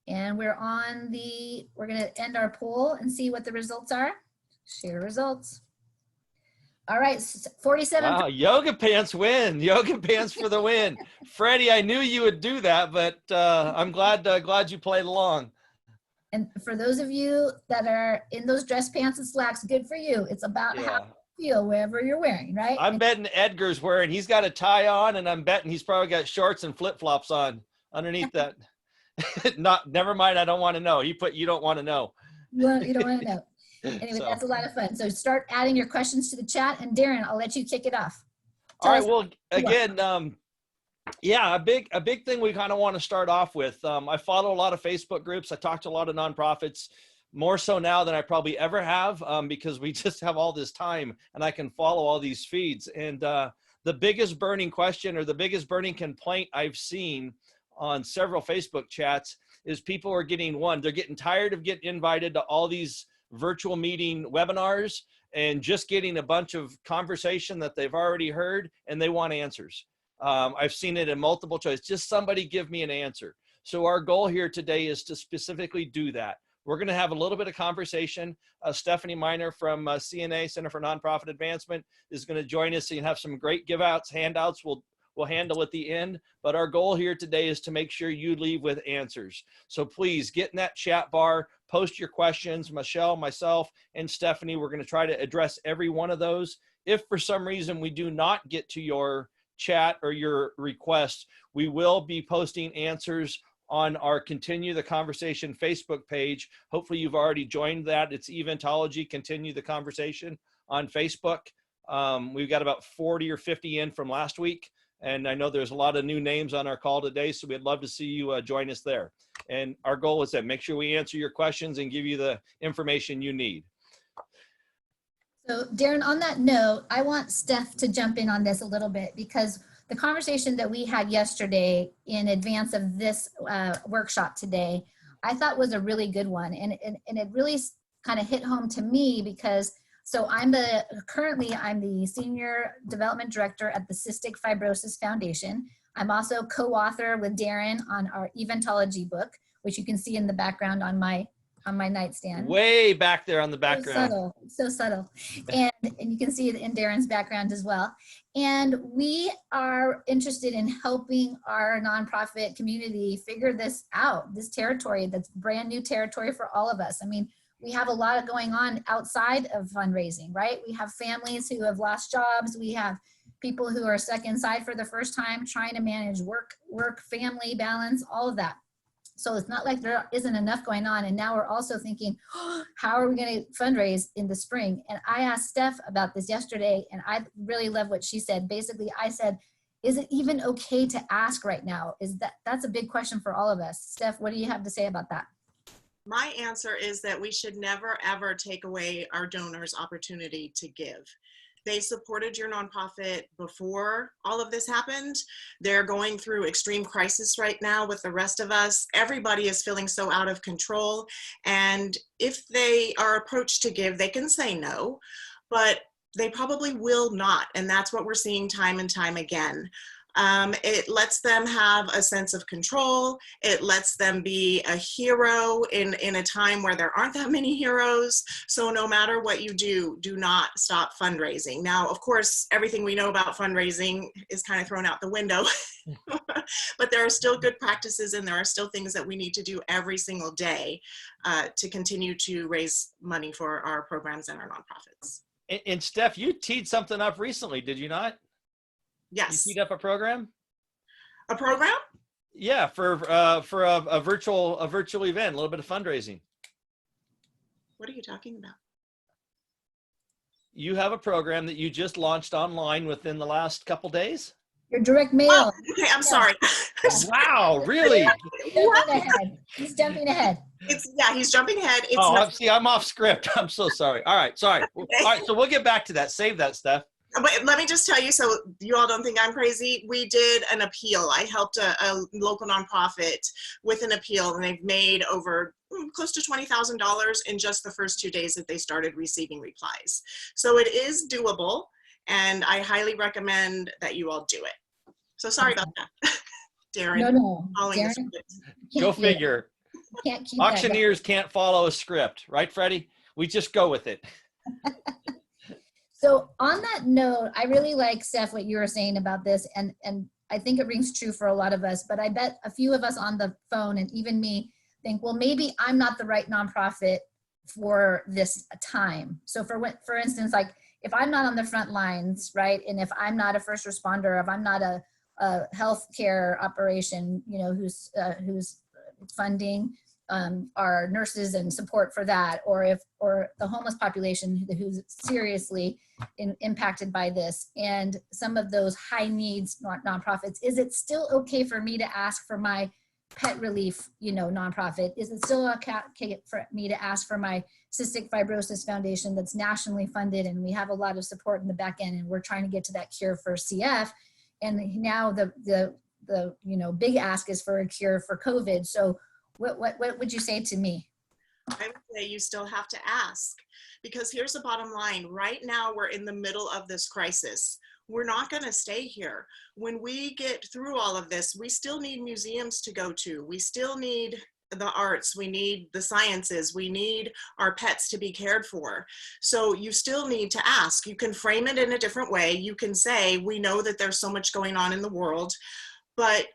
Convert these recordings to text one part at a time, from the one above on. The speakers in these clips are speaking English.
And we're going to end our poll and see what the results are. Share results. All right, 47. Wow, yoga pants win. Yoga pants for the win. Freddie, I knew you would do that, but I'm glad you played along. And for those of you that are in those dress pants and slacks, good for you. It's about how you feel wherever you're wearing, right? I'm betting Edgar's wearing, he's got a tie on, and I'm betting he's probably got shorts and flip-flops on underneath that. Never mind, I don't want to know. You don't want to know. You don't want to know. Anyway, so that's a lot of fun. So start adding your questions to the chat, and Darren, I'll let you kick it off. All right. Well, again, yeah, a big thing we kind of want to start off with. I follow a lot of Facebook groups. I talk to a lot of nonprofits, more so now than I probably ever have, because we just have all this time and I can follow all these feeds. And the biggest burning question or the biggest burning complaint I've seen on several Facebook chats is people are they're getting tired of getting invited to all these virtual meeting webinars and just getting a bunch of conversation that they've already heard, and they want answers. I've seen it in multiple choice. Just somebody give me an answer. So our goal here today is to specifically do that. We're going to have a little bit of conversation. Stephanie Miner from CNA, Center for Nonprofit Advancement, is going to join us and have some great give outs, handouts. We'll handle at the end, but our goal here today is to make sure you leave with answers. So please get in that chat bar, post your questions. Michelle, myself, and Stephanie, we're going to try to address every one of those. If for some reason we do not get to your chat or your request, we will be posting answers on our Continue the Conversation Facebook page. Hopefully you've already joined that. It's Eventology Continue the Conversation on Facebook. We've got about 40 or 50 in from last week. And I know there's a lot of new names on our call today, so we'd love to see you join us there. And our goal is to make sure we answer your questions and give you the information you need. So Darren, on that note, I want Steph to jump in on this a little bit, because the conversation that we had yesterday in advance of this workshop today, I thought was a really good one. And it really kind of hit home to me because so currently I'm the Senior Development Director at the Cystic Fibrosis Foundation. I'm also co-author with Darren on our Eventology book, which you can see in the background on my nightstand. Way back there on the background. So subtle. And you can see it in Darren's background as well. And we are interested in helping our nonprofit community figure this out, this territory that's brand new territory for all of us. I mean, we have a lot going on outside of fundraising, right? We have families who have lost jobs. We have people who are stuck inside for the first time, trying to manage work, family balance, all of that. So it's not like there isn't enough going on. And now we're also thinking, oh, how are we going to fundraise in the spring? And I asked Steph about this yesterday, and I really love what she said. Basically, I said, is it even okay to ask right now? That's a big question for all of us. Steph, what do you have to say about that? My answer is that we should never, ever take away our donors' opportunity to give. They supported your nonprofit before all of this happened. They're going through extreme crisis right now with the rest of us. Everybody is feeling so out of control. And if they are approached to give, they can say no, but they probably will not. And that's what we're seeing time and time again. It lets them have a sense of control. It lets them be a hero in a time where there aren't that many heroes. So no matter what you do, do not stop fundraising. Now, of course, everything we know about fundraising is kind of thrown out the window, but there are still good practices and there are still things that we need to do every single day to continue to raise money for our programs and our nonprofits. And Steph, you teed something up recently, did you not? Yes. You teed up a program? A program? Yeah, for a virtual event, a little bit of fundraising. What are you talking about? You have a program that you just launched online within the last couple days? Your direct mail. Oh, okay, I'm sorry. Wow, really? He's jumping ahead. He's jumping ahead. I'm off script. I'm so sorry. All right, sorry. All right, so we'll get back to that. Save that, Steph. But let me just tell you, so you all don't think I'm crazy. We did an appeal. I helped a local nonprofit with an appeal, and they've made over close to $20,000 in just the first 2 days that they started receiving replies. So it is doable, and I highly recommend that you all do it. So sorry about that, Darren. No. Darren. Go figure. Can't keep Auctioneers can't follow a script, right, Freddie? We just go with it. So on that note, I really like, Steph, what you were saying about this, and I think it rings true for a lot of us, but I bet a few of us on the phone, and even me, think, well, maybe I'm not the right nonprofit for this time. So for instance, like if I'm not on the front lines, right, and if I'm not a first responder, if I'm not a healthcare operation, you know, who's funding our nurses and support for that, or the homeless population who's seriously impacted by this, and some of those high needs nonprofits, is it still okay for me to ask for my pet relief, you know, nonprofit? Is it still okay for me to ask for my cystic fibrosis foundation that's nationally funded, and we have a lot of support in the back end, and we're trying to get to that cure for CF, and now the you know, big ask is for a cure for COVID. So what would you say to me? I would say you still have to ask, because here's the bottom line. Right now, we're in the middle of this crisis. We're not going to stay here. When we get through all of this, we still need museums to go to. We still need the arts. We need the sciences. We need our pets to be cared for. So you still need to ask. You can frame it in a different way. You can say, we know that there's so much going on in the world, but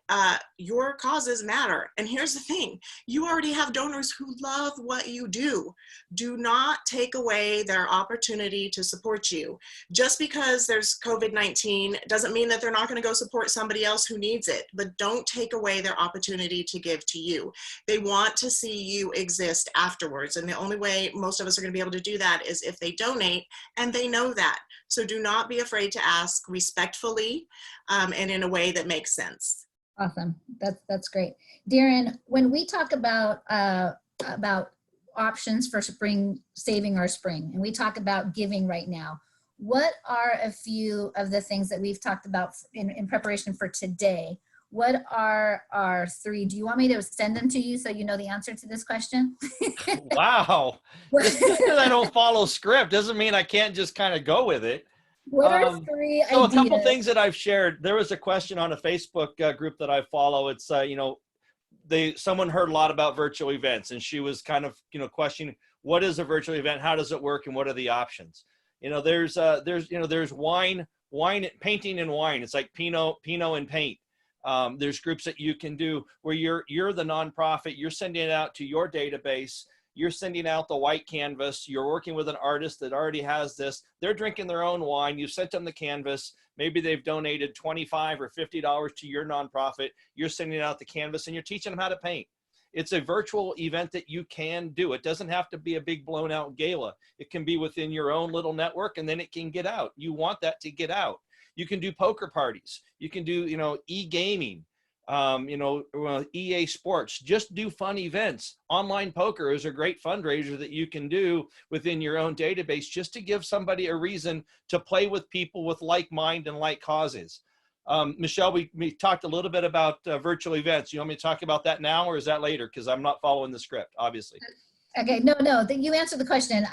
your causes matter. And here's the thing, you already have donors who love what you do. Do not take away their opportunity to support you. Just because there's COVID-19 doesn't mean that they're not going to go support somebody else who needs it, but don't take away their opportunity to give to you. They want to see you exist afterwards. And the only way most of us are going to be able to do that is if they donate, and they know that. So do not be afraid to ask respectfully and in a way that makes sense. Awesome. That's great. Darren, when we talk about options for spring, saving our spring, and we talk about giving right now, what are a few of the things that we've talked about in preparation for today? What are our three? Do you want me to send them to you so you know the answer to this question? Wow. Just because I don't follow script doesn't mean I can't just kind of go with it. What are three ideas? So a couple things that I've shared. There was a question on a Facebook group that I follow. It's, you know, someone heard a lot about virtual events, and she was kind of, you know, questioning, what is a virtual event? How does it work? And what are the options? You know, there's wine, painting and wine. It's like Pinot and paint. There's groups that you can do where you're the nonprofit, you're sending it out to your database, you're sending out the white canvas, you're working with an artist that already has this, they're drinking their own wine, you sent them the canvas, maybe they've donated $25 or $50 to your nonprofit, you're sending out the canvas, and you're teaching them how to paint. It's a virtual event that you can do. It doesn't have to be a big blown out gala. It can be within your own little network, and then it can get out. You want that to get out. You can do poker parties. You can do, you know, e-gaming, you know, EA Sports. Just do fun events. Online poker is a great fundraiser that you can do within your own database, just to give somebody a reason to play with people with like mind and like causes. Michelle, we talked a little bit about virtual events. You want me to talk about that now, or is that later? Because I'm not following the script, obviously. Okay, no, you answered the question.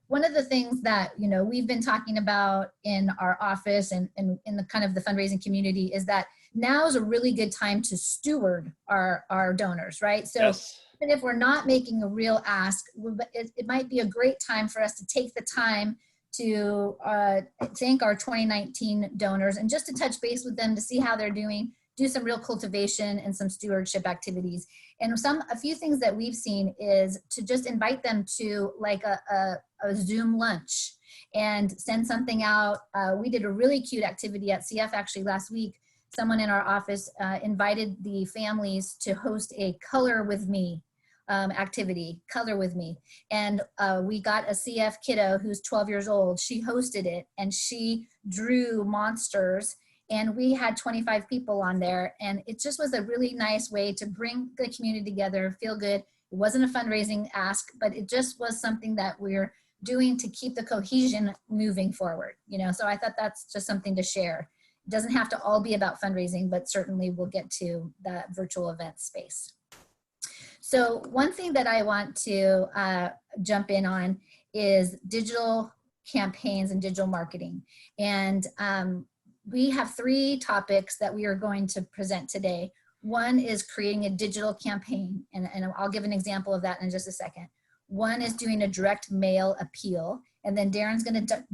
One of the things that, you know, we've been talking about in our office and in the kind of the fundraising community is that now is a really good time to steward our donors, right? So yes. Even if we're not making a real ask, it might be a great time for us to take the time to thank our 2019 donors and just to touch base with them to see how they're doing, do some real cultivation and some stewardship activities. And a few things that we've seen is to just invite them to like a Zoom lunch and send something out. We did a really cute activity at CF actually last week. Someone in our office invited the families to host a Color With Me activity, Color With Me. And we got a CF kiddo who's 12 years old. She hosted it and she drew monsters, and we had 25 people on there. And it just was a really nice way to bring the community together, feel good. It wasn't a fundraising ask, but it just was something that we're doing to keep the cohesion moving forward. You know, so I thought that's just something to share. It doesn't have to all be about fundraising, but certainly we'll get to that virtual event space. So one thing that I want to jump in on is digital campaigns and digital marketing. And we have three topics that we are going to present today. One is creating a digital campaign, and I'll give an example of that in just a second. One is doing a direct mail appeal, and then Darren's going to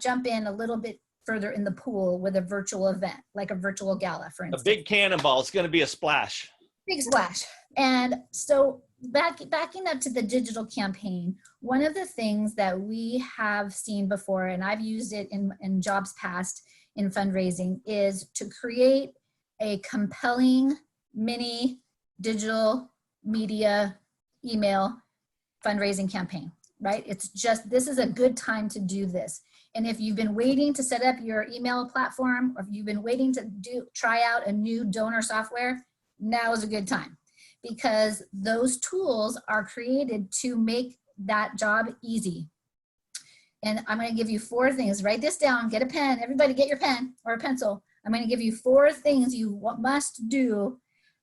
jump in a little bit further in the pool with a virtual event, like a virtual gala, for instance. A big cannonball. It's going to be a splash. Big splash. And so backing up to the digital campaign, one of the things that we have seen before, and I've used it in jobs past in fundraising, is to create a compelling mini digital media email fundraising campaign, right? It's just, this is a good time to do this. And if you've been waiting to set up your email platform, or if you've been waiting to try out a new donor software, now is a good time, because those tools are created to make that job easy. And I'm going to give you 4 things. Write this down. Get a pen. Everybody get your pen or a pencil. I'm going to give you 4 things you must do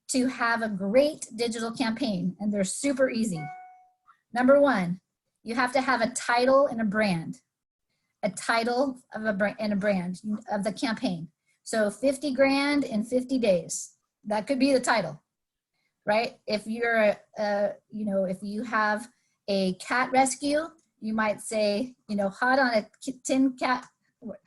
to have a great digital campaign, and they're super easy. Number 1, you have to have a title and a brand. A title of a brand and a brand of the campaign. So 50 grand in 50 days. That could be the title, right? If you're if you have a cat rescue, you might say, hot on a tin cat,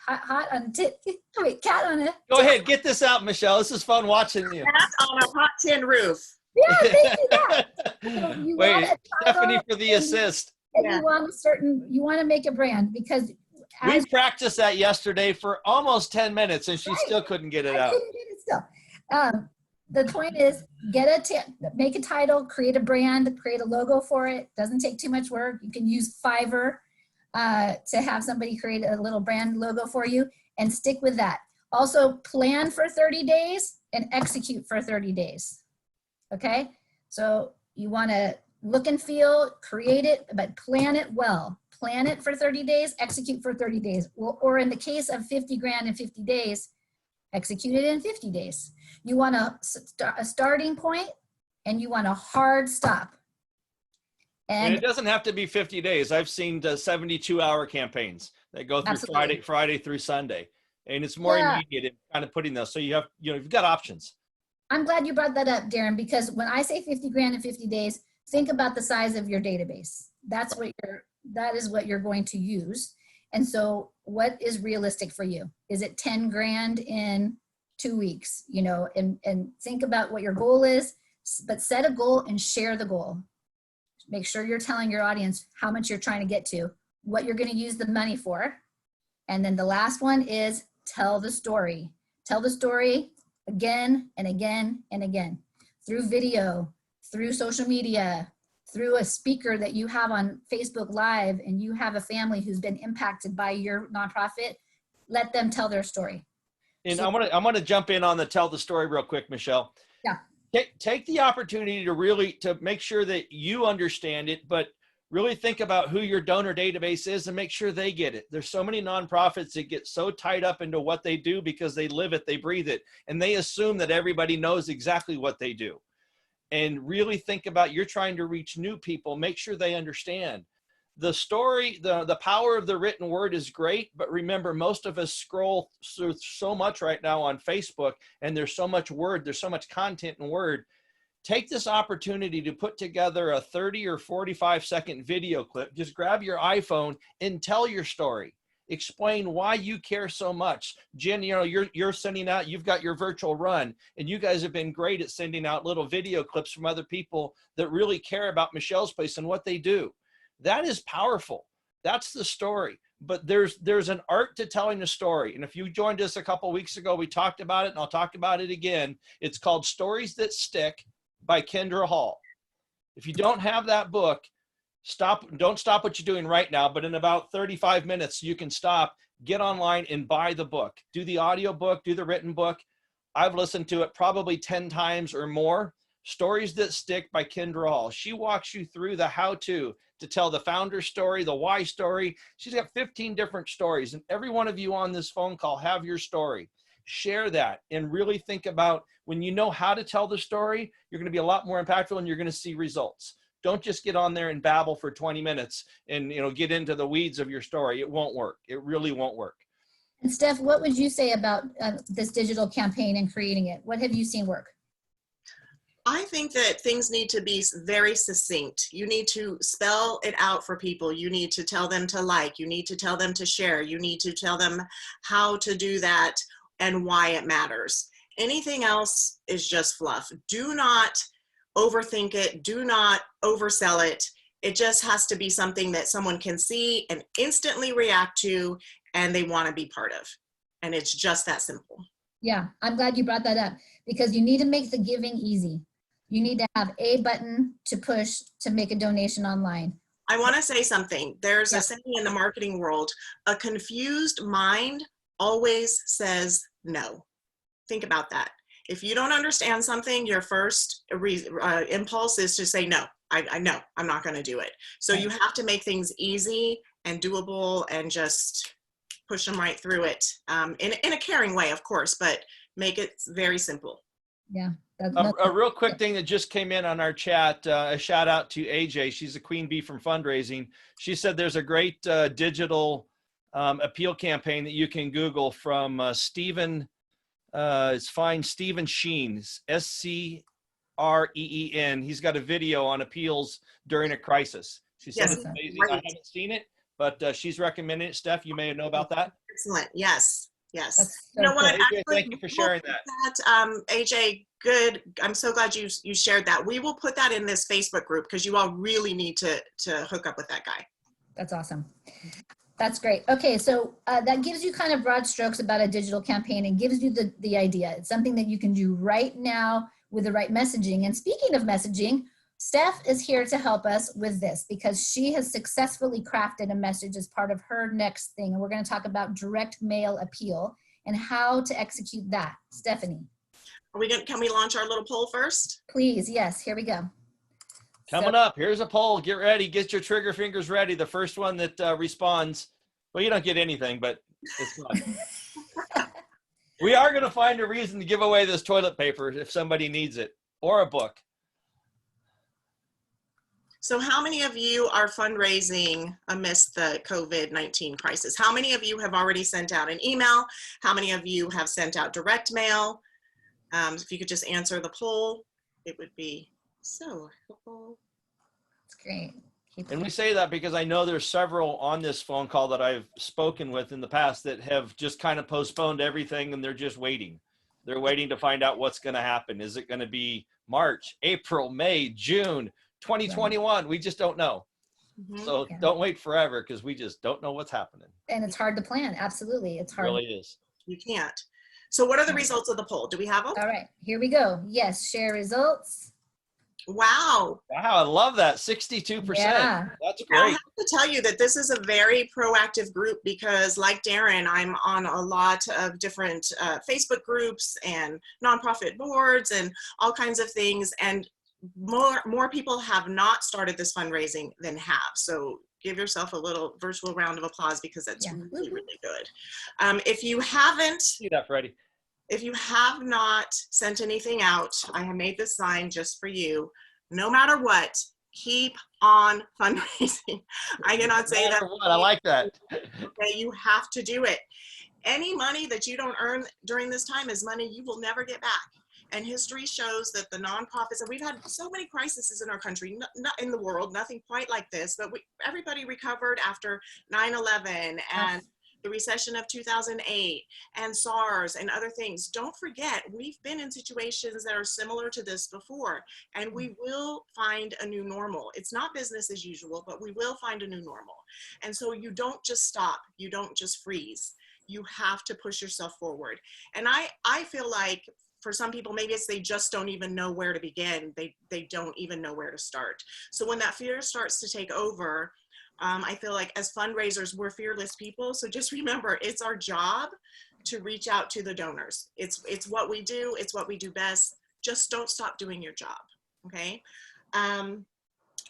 hot on a tin, wait, cat on a. Go ahead, get this out, Michelle. This is fun watching you. Cat on a hot tin roof. Yeah, thank you. That. So you Wait, Stephanie for the assist. And you want to make a brand, because we practiced that yesterday for almost 10 minutes and she still couldn't get it out. Couldn't get it still. The point is, make a title, create a brand, create a logo for it. Doesn't take too much work. You can use Fiverr to have somebody create a little brand logo for you, and stick with that. Also, plan for 30 days and execute for 30 days. Okay? So you want to look and feel, create it, but plan it well. Plan it for 30 days, execute for 30 days. Or in the case of 50 grand in 50 days, execute it in 50 days. You want a starting point, and you want a hard stop. And it doesn't have to be 50 days. I've seen 72-hour campaigns that go through Friday through Sunday. And it's more immediate in kind of putting those. So you have, you've got options. I'm glad you brought that up, Darren, because when I say 50 grand in 50 days, think about the size of your database. That is what you're going to use. And so what is realistic for you? Is it 10 grand in 2 weeks? And think about what your goal is, but set a goal and share the goal. Make sure you're telling your audience how much you're trying to get to, what you're going to use the money for. And then the last one is tell the story. Tell the story again and again and again, through video, through social media, through a speaker that you have on Facebook Live, and you have a family who's been impacted by your nonprofit. Let them tell their story. And I'm gonna jump in on the tell the story real quick, Michelle. Yeah. Take the opportunity to make sure that you understand it, but really think about who your donor database is and make sure they get it. There's so many nonprofits that get so tied up into what they do because they live it, they breathe it, and they assume that everybody knows exactly what they do. And really think about, you're trying to reach new people, make sure they understand. The story, the power of the written word is great, but remember, most of us scroll through so much right now on Facebook, and there's so much word, there's so much content in word. Take this opportunity to put together a 30 or 45-second video clip. Just grab your iPhone and tell your story. Explain why you care so much. Jen, you're sending out, you've got your virtual run, and you guys have been great at sending out little video clips from other people that really care about Michelle's Place and what they do. That is powerful. That's the story. But there's an art to telling a story. And if you joined us a couple weeks ago, we talked about it, and I'll talk about it again. It's called Stories That Stick by Kendra Hall. If you don't have that book, don't stop what you're doing right now, but in about 35 minutes, you can stop, get online and buy the book. Do the audio book, do the written book. I've listened to it probably 10 times or more. Stories That Stick by Kendra Hall. She walks you through the how-to tell the founder story, the why story. She's got 15 different stories, and every one of you on this phone call have your story. Share that and really think about, when you know how to tell the story, you're going to be a lot more impactful and you're going to see results. Don't just get on there and babble for 20 minutes and get into the weeds of your story. It won't work. It really won't work. And Steph, what would you say about this digital campaign and creating it? What have you seen work? I think that things need to be very succinct. You need to spell it out for people. You need to tell them to like, you need to tell them to share, you need to tell them how to do that and why it matters. Anything else is just fluff. Do not overthink it. Do not oversell it. It just has to be something that someone can see and instantly react to and they want to be part of. And it's just that simple. Yeah, I'm glad you brought that up because you need to make the giving easy. You need to have a button to push to make a donation online. I want to say something. There's Yeah. a saying in the marketing world, a confused mind always says no. Think about that. If you don't understand something, your first impulse is to say, no, I know, I'm not going to do it. So Right. you have to make things easy and doable and just push them right through it in a caring way, of course, but make it very simple. Yeah. A real quick thing that just came in on our chat, a shout out to AJ. She's a queen bee from Fundraising. She said there's a great digital appeal campaign that you can Google from Stephen, it's fine, Stephen Sheen, S-C-R-E-E-N. He's got a video on appeals during a crisis. She said Yes, it's amazing. great. I haven't seen it, but she's recommending it. Steph, you may know about that. Excellent. Yes. Yes. That's You know so what? cool. AJ, thank you for sharing that. AJ, good. I'm so glad you shared that. We will put that in this Facebook group because you all really need to hook up with that guy. That's awesome. That's great. Okay, so that gives you kind of broad strokes about a digital campaign and gives you the idea. It's something that you can do right now with the right messaging. And speaking of messaging, Steph is here to help us with this because she has successfully crafted a message as part of her next thing. And we're going to talk about direct mail appeal and how to execute that. Stephanie. Can we launch our little poll first? Please, yes, here we go. Coming up, here's a poll. Get ready. Get your trigger fingers ready. The first one that responds, well, you don't get anything, but it's fun. We are going to find a reason to give away this toilet paper if somebody needs it, or a book. So how many of you are fundraising amidst the COVID-19 crisis? How many of you have already sent out an email? How many of you have sent out direct mail? If you could just answer the poll, it would be so helpful. That's great. And we say that because I know there's several on this phone call that I've spoken with in the past that have just kind of postponed everything and they're just waiting. They're waiting to find out what's going to happen. Is it going to be March, April, May, June, 2021? Right. We just don't know. Mm-hmm. So yeah. Don't wait forever because we just don't know what's happening. And it's hard to plan. Absolutely. It's hard. It really is. You can't. So what are the results of the poll? Do we have them? All right, here we go. Yes, share results. Wow. Wow, I love that. 62%. Yeah. That's great. I have to tell you that this is a very proactive group because like Darren, I'm on a lot of different Facebook groups and nonprofit boards and all kinds of things. And more people have not started this fundraising than have. So give yourself a little virtual round of applause because that's really, really good. If you haven't, see that, Freddie. If you have not sent anything out, I have made this sign just for you. No matter what, keep on fundraising. I cannot say that. What? I like that. Okay, you have to do it. Any money that you don't earn during this time is money you will never get back. And history shows that the nonprofits, and we've had so many crises in our country, not in the world, nothing quite like this, but everybody recovered after 9/11 and the recession of 2008 and SARS and other things. Don't forget, we've been in situations that are similar to this before, and we will find a new normal. It's not business as usual, but we will find a new normal. And so you don't just stop, you don't just freeze. You have to push yourself forward. And I feel like for some people, maybe it's they just don't even know where to begin. They don't even know where to start. So when that fear starts to take over, I feel like as fundraisers, we're fearless people. So just remember, it's our job to reach out to the donors. It's what we do. It's what we do best. Just don't stop doing your job, okay?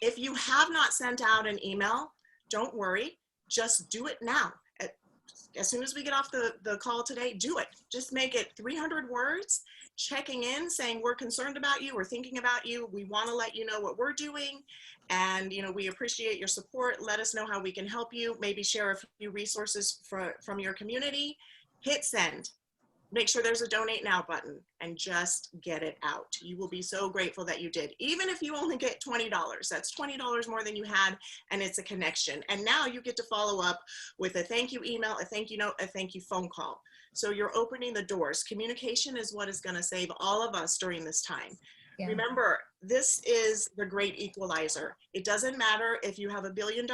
If you have not sent out an email, don't worry. Just do it now. As soon as we get off the call today, do it. Just make it 300 words, checking in, saying we're concerned about you, we're thinking about you, we want to let you know what we're doing, and we appreciate your support. Let us know how we can help you. Maybe share a few resources from your community. Hit send. make sure there's a donate now button and just get it out. You will be so grateful that you did. Even if you only get $20, that's $20 more than you had, and it's a connection. And now you get to follow up with a thank you email, a thank you note, a thank you phone call. So you're opening the doors. Communication is what is going to save all of us during this time. Yeah. Remember, this is the great equalizer. It doesn't matter if you have $1 billion.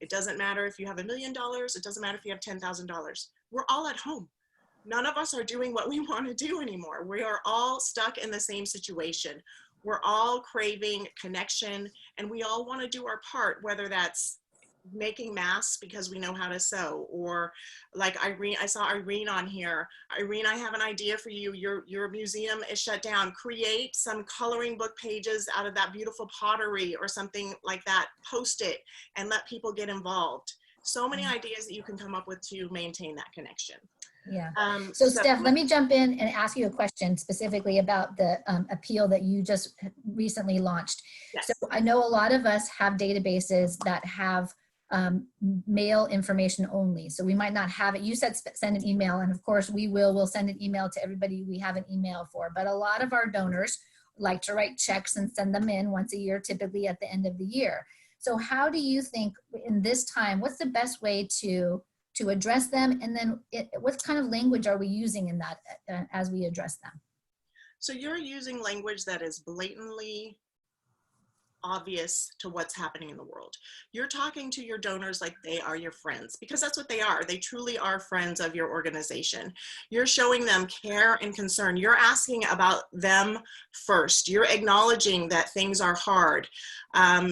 It doesn't matter if you have $1 million. It doesn't matter if you have $10,000. We're all at home. None of us are doing what we want to do anymore. We are all stuck in the same situation. We're all craving connection, and we all want to do our part, whether that's making masks because we know how to sew, or like Irene, I saw Irene on here. Irene, I have an idea for you. Your museum is shut down. Create some coloring book pages out of that beautiful pottery or something like that. Post it and let people get involved. So many ideas that you can come up with to maintain that connection. Yeah. So Steph, let me jump in and ask you a question specifically about the appeal that you just recently launched. Yes. So I know a lot of us have databases that have mail information only. So we might not have it. You said send an email, and of course we'll send an email to everybody we have an email for. But a lot of our donors like to write checks and send them in once a year, typically at the end of the year. So how do you think in this time, what's the best way to address them? And then what kind of language are we using in that as we address them? So you're using language that is blatantly obvious to what's happening in the world. You're talking to your donors like they are your friends, because that's what they are. They truly are friends of your organization. You're showing them care and concern. You're asking about them first. You're acknowledging that things are hard.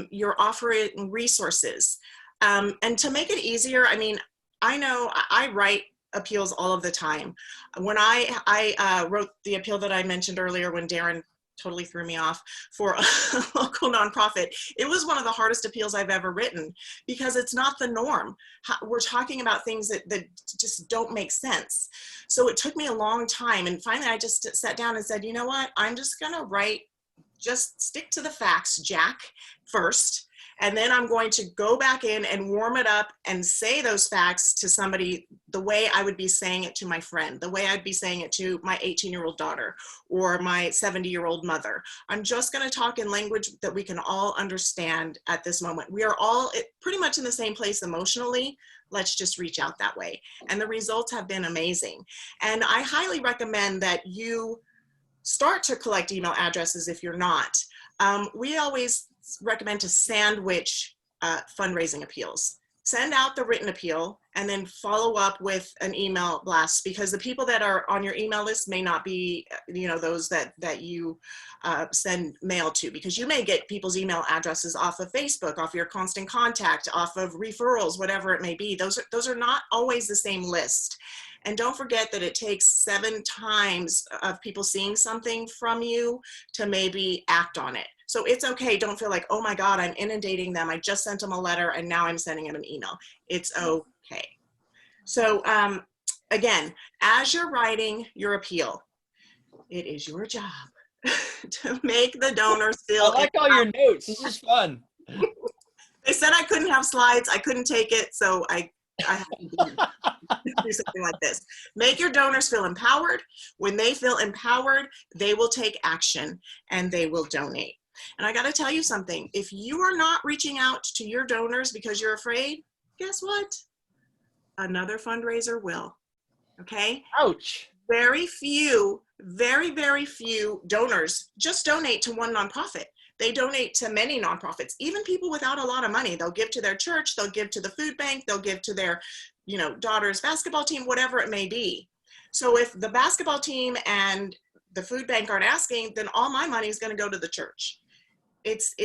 You're offering resources. And to make it easier, I mean, I know I write appeals all of the time. When I wrote the appeal that I mentioned earlier, when Darren totally threw me off for a local nonprofit, it was one of the hardest appeals I've ever written, because it's not the norm. We're talking about things that just don't make sense. So it took me a long time. And finally, I just sat down and said, you know what? I'm just going to just stick to the facts, Jack, first. And then I'm going to go back in and warm it up and say those facts to somebody the way I would be saying it to my friend, the way I'd be saying it to my 18-year-old daughter or my 70-year-old mother. I'm just going to talk in language that we can all understand at this moment. We are all pretty much in the same place emotionally. Let's just reach out that way. And the results have been amazing. And I highly recommend that you start to collect email addresses if you're not. We always recommend to sandwich fundraising appeals. Send out the written appeal and then follow up with an email blast, because the people that are on your email list may not be, those that you send mail to, because you may get people's email addresses off of Facebook, off your constant contact, off of referrals, whatever it may be. Those are not always the same list. And don't forget that it takes 7 times of people seeing something from you to maybe act on it. So it's okay. Don't feel like, oh my God, I'm inundating them. I just sent them a letter and now I'm sending them an email. It's okay. So again, as you're writing your appeal, it is your job to make the donors feel. I like all your notes. This is fun. They said I couldn't have slides. I couldn't take it. So I have to do something like this. Make your donors feel empowered. When they feel empowered, they will take action and they will donate. And I got to tell you something. If you are not reaching out to your donors because you're afraid, guess what? Another fundraiser will. Okay? Ouch. Very few, very, very few donors just donate to one nonprofit. They donate to many nonprofits, even people without a lot of money. They'll give to their church, they'll give to the food bank, they'll give to their, daughter's basketball team, whatever it may be. So if the basketball team and the food bank aren't asking, then all my money is going to go to the church. It's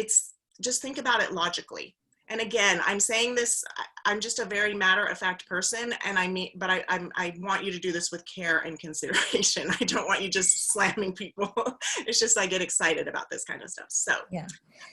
just think about it logically. And again, I'm saying this, I'm just a very matter-of-fact person, and I want you to do this with care and consideration. I don't want you just slamming people. It's just I get excited about this kind of stuff. So yeah,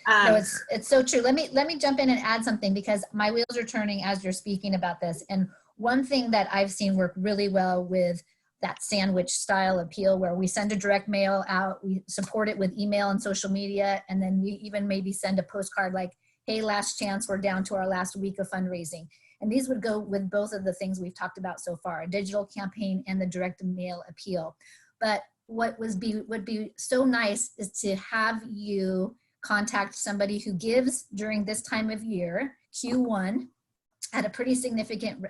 no, it's so true. Let me jump in and add something, because my wheels are turning as you're speaking about this. And one thing that I've seen work really well with that sandwich style appeal, where we send a direct mail out, we support it with email and social media, and then we even maybe send a postcard like, hey, last chance, we're down to our last week of fundraising. And these would go with both of the things we've talked about so far, a digital campaign and the direct mail appeal. But what would be so nice is to have you contact somebody who gives during this time of year, Q1, at a pretty significant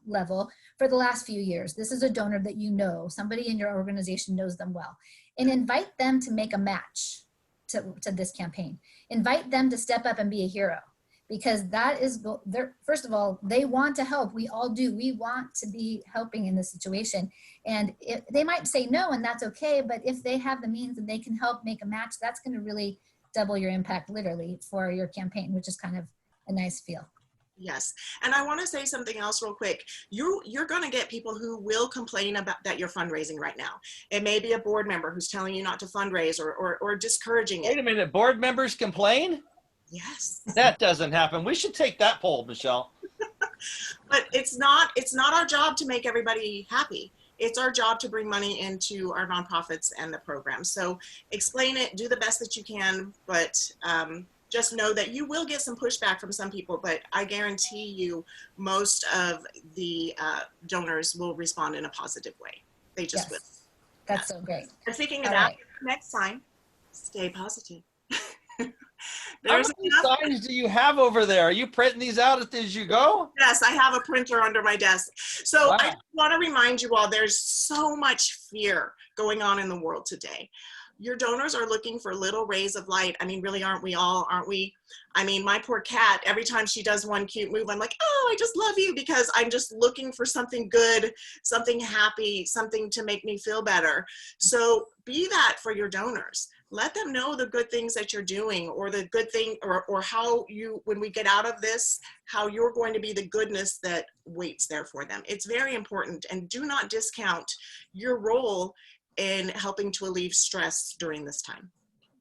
level for the last few years. This is a donor that you know, somebody in your organization knows them well, and invite them to make a match to this campaign. Invite them to step up and be a hero, because that is, first of all, they want to help. We all do. We want to be helping in this situation. And they might say no, and that's okay. But if they have the means and they can help make a match, that's going to really double your impact literally for your campaign, which is kind of a nice feel. Yes. And I want to say something else real quick. You're going to get people who will complain about that you're fundraising right now. It may be a board member who's telling you not to fundraise or discouraging it. Wait a minute, board members complain? Yes. That doesn't happen. We should take that poll, Michelle. But it's not our job to make everybody happy. It's our job to bring money into our nonprofits and the program. So explain it, do the best that you can, but just know that you will get some pushback from some people, but I guarantee you most of the donors will respond in a positive way. They just will. That's so great. And speaking of that, next sign, stay positive. How many signs do you have over there? Are you printing these out as you go? Yes, I have a printer under my desk. So wow. I want to remind you all, there's so much fear going on in the world today. Your donors are looking for little rays of light. I mean, really, aren't we all, aren't we? I mean, my poor cat, every time she does one cute move, I'm like, oh, I just love you, because I'm just looking for something good, something happy, something to make me feel better. So be that for your donors. Let them know the good things that you're doing, or the good thing, or how you, when we get out of this, how you're going to be the goodness that waits there for them. It's very important, and do not discount your role in helping to alleviate stress during this time.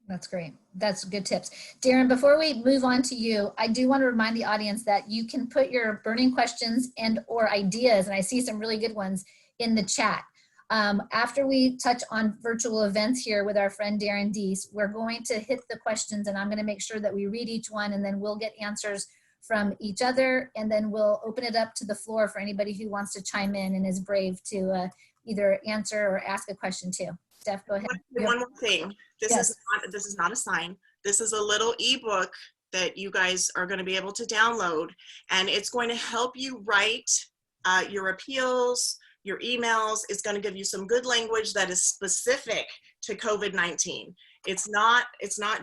That's great. That's good tips. Darren, before we move on to you, I do want to remind the audience that you can put your burning questions and or ideas, and I see some really good ones, in the chat. After we touch on virtual events here with our friend Darren Deese, we're going to hit the questions, and I'm going to make sure that we read each one, and then we'll get answers from each other, and then we'll open it up to the floor for anybody who wants to chime in and is brave to either answer or ask a question too. Steph, go ahead. One more thing. This is not a sign. This is a little ebook that you guys are going to be able to download, and it's going to help you write your appeals, your emails. It's going to give you some good language that is specific to COVID-19. It's not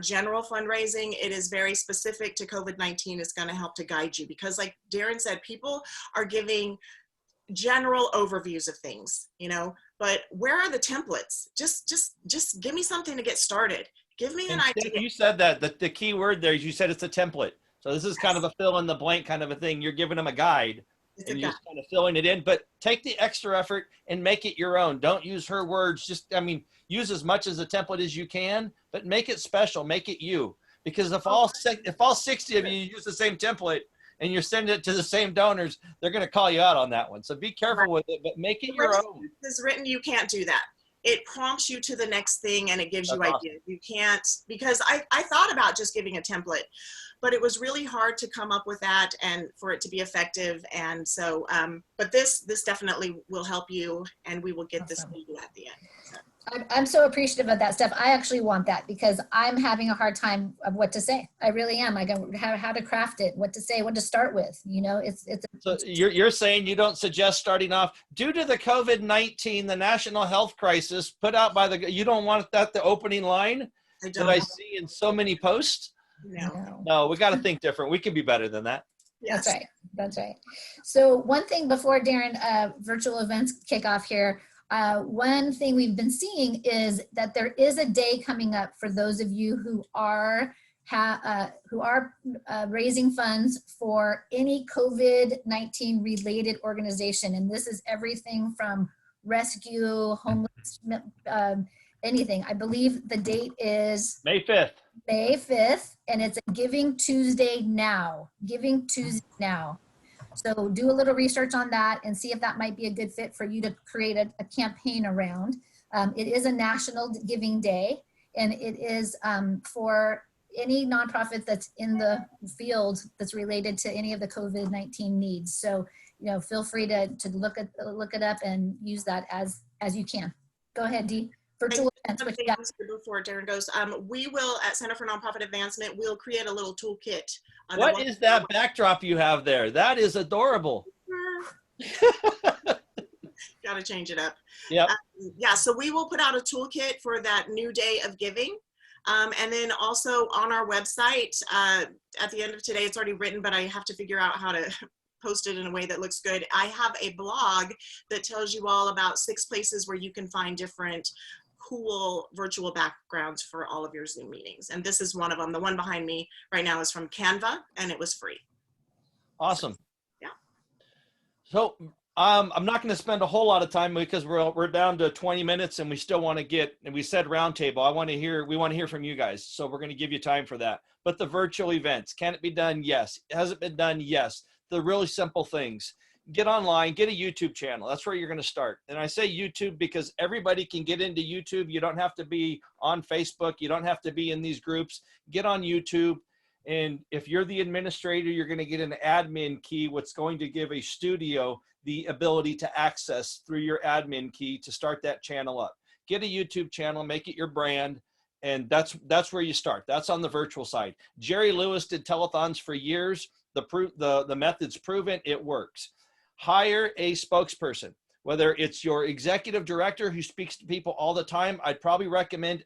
general fundraising. It is very specific to COVID-19. It's going to help to guide you, because like Darren said, people are giving general overviews of things, you know, but where are the templates? Just give me something to get started. Give me an idea. You said that the key word there is, you said it's a template. So this is kind of a fill in the blank kind of a thing. You're giving them a guide and you're just kind of filling it in, but take the extra effort and make it your own. Don't use her words. Just, I mean, use as much as a template as you can, but make it special, make it you. Because if all 60 of you use the same template, and you're sending it to the same donors, they're going to call you out on that one. So be careful with it, but make it your own. It's written, you can't do that. It prompts you to the next thing, and it gives you ideas. You can't, because I thought about just giving a template, but it was really hard to come up with that and for it to be effective. And so, but this definitely will help you, and we will get this to you at the end. So. I'm so appreciative of that, Steph. I actually want that, because I'm having a hard time of what to say. I really am. I go how to craft it, what to say, what to start with. You know, So you're saying you don't suggest starting off due to the COVID-19, the national health crisis put out by you don't want that the opening line that I see in so many posts? No, we got to think different. We can be better than that. Yes. That's right. That's right. So one thing before Darren, virtual events kick off here. One thing we've been seeing is that there is a day coming up for those of you who are raising funds for any COVID-19 related organization. And this is everything from rescue, homeless, anything. I believe the date is May 5th. May 5th, and it's a Giving Tuesday now. Giving Tuesday now. So do a little research on that and see if that might be a good fit for you to create a campaign around. It is a National Giving Day, and it is for any nonprofit that's in the field that's related to any of the COVID-19 needs. So, feel free to look it up and use that as you can. Go ahead, Dee. Virtual events. Before Darren goes, we will at Center for Nonprofit Advancement, we'll create a little toolkit. What is that backdrop you have there? That is adorable. Got to change it up. Yep. Yeah, so we will put out a toolkit for that new day of giving. And then also on our website, at the end of today, it's already written, but I have to figure out how to post it in a way that looks good. I have a blog that tells you all about 6 places where you can find different cool virtual backgrounds for all of your Zoom meetings. And this is one of them. The one behind me right now is from Canva, and it was free. Awesome. Yeah. So I'm not going to spend a whole lot of time because we're down to 20 minutes and we still want to get, and we said roundtable. We want to hear from you guys. So we're going to give you time for that. But the virtual events, can it be done? Yes. Has it been done? Yes. The really simple things. Get online, get a YouTube channel. That's where you're going to start. And I say YouTube because everybody can get into YouTube. You don't have to be on Facebook. You don't have to be in these groups. Get on YouTube. And if you're the administrator, you're going to get an admin key, what's going to give a studio the ability to access through your admin key to start that channel up. Get a YouTube channel, make it your brand. And that's where you start. That's on the virtual side. Jerry Lewis did telethons for years. The method's proven, it works. Hire a spokesperson, whether it's your executive director who speaks to people all the time. I'd probably recommend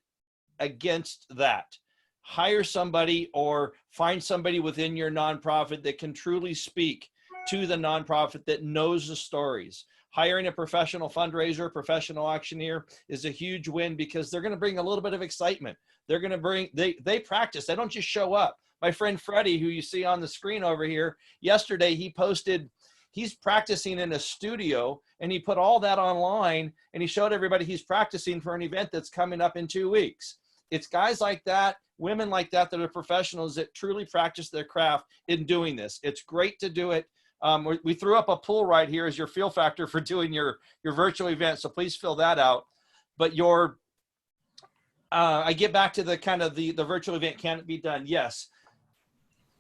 against that. Hire somebody or find somebody within your nonprofit that can truly speak to the nonprofit, that knows the stories. Hiring a professional fundraiser, professional auctioneer is a huge win because they're going to bring a little bit of excitement. They're going to bring, they practice. They don't just show up. My friend Freddie, who you see on the screen over here, yesterday he posted, he's practicing in a studio and he put all that online and he showed everybody he's practicing for an event that's coming up in 2 weeks. It's guys like that, women like that are professionals that truly practice their craft in doing this. It's great to do it. We threw up a poll right here as your feel factor for doing your virtual event. So please fill that out. But I get back to the kind of the virtual event, can it be done? Yes.